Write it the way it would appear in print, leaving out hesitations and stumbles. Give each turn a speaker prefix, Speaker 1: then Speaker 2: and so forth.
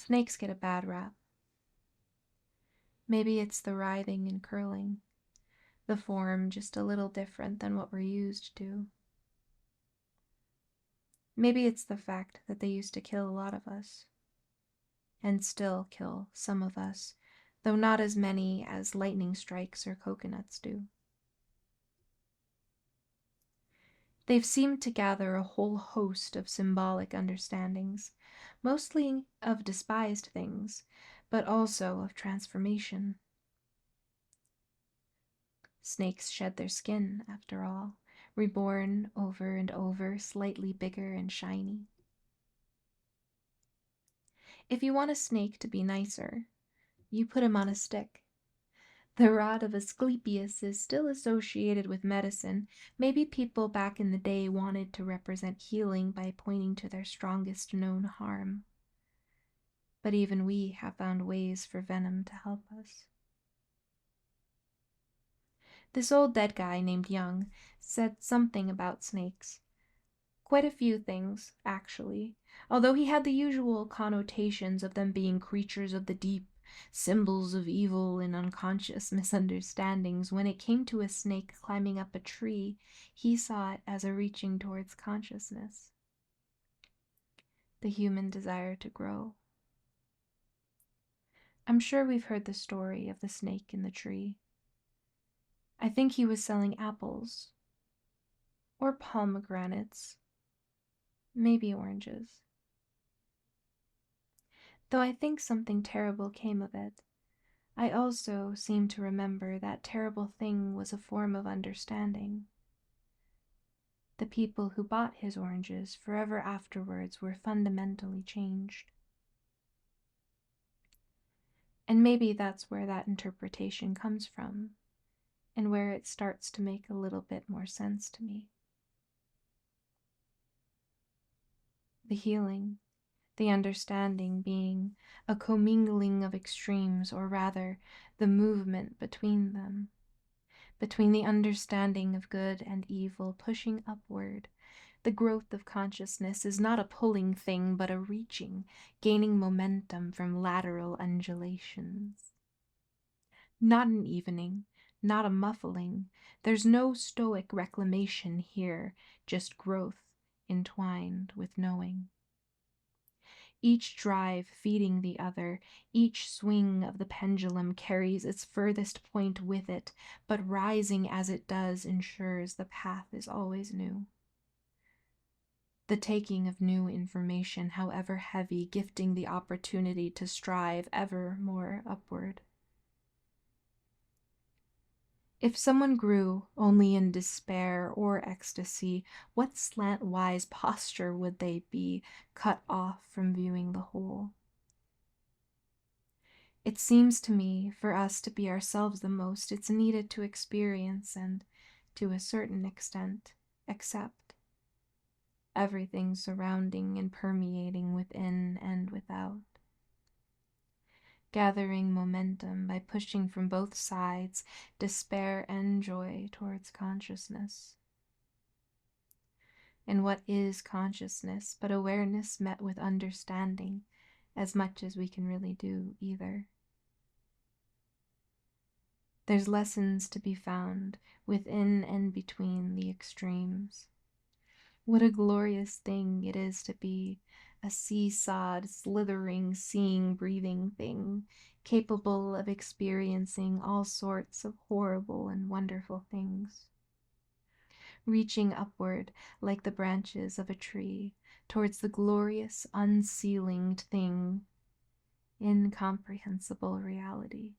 Speaker 1: Snakes get a bad rap. Maybe it's the writhing and curling, the form just a little different than what we're used to. Maybe it's the fact that they used to kill a lot of us, and still kill some of us, though not as many as lightning strikes or coconuts do. They've seemed to gather a whole host of symbolic understandings, mostly of despised things, but also of transformation. Snakes shed their skin, after all, reborn over and over, slightly bigger and shiny. If you want a snake to be nicer, you put him on a stick. The rod of Asclepius is still associated with medicine. Maybe people back in the day wanted to represent healing by pointing to their strongest known harm. But even we have found ways for venom to help us. This old dead guy named Young said something about snakes. Quite a few things, actually, although he had the usual connotations of them being creatures of the deep, symbols of evil and unconscious misunderstandings. When it came to a snake climbing up a tree, he saw it as a reaching towards consciousness, the human desire to grow. I'm sure we've heard the story of the snake in the tree. I think he was selling apples, or pomegranates, maybe oranges. Though I think something terrible came of it, I also seem to remember that terrible thing was a form of understanding. The people who bought his oranges forever afterwards were fundamentally changed. And maybe that's where that interpretation comes from, and where it starts to make a little bit more sense to me. The healing, the understanding being a commingling of extremes, or rather, the movement between them, between the understanding of good and evil pushing upward. The growth of consciousness is not a pulling thing, but a reaching, gaining momentum from lateral undulations. Not an evening, not a muffling. There's no stoic reclamation here, just growth entwined with knowing. Each drive feeding the other, each swing of the pendulum carries its furthest point with it, but rising as it does ensures the path is always new. The taking of new information, however heavy, gifting the opportunity to strive ever more upward. If someone grew only in despair or ecstasy, what slant-wise posture would they be, cut off from viewing the whole? It seems to me, for us to be ourselves the most, it's needed to experience and, to a certain extent, accept everything surrounding and permeating within and without. Gathering momentum by pushing from both sides, despair and joy, towards consciousness. And what is consciousness but awareness met with understanding, as much as we can really do either? There's lessons to be found within and between the extremes. What a glorious thing it is to be a seesawed, slithering, seeing, breathing thing, capable of experiencing all sorts of horrible and wonderful things. Reaching upward like the branches of a tree towards the glorious, unceilinged thing, incomprehensible reality.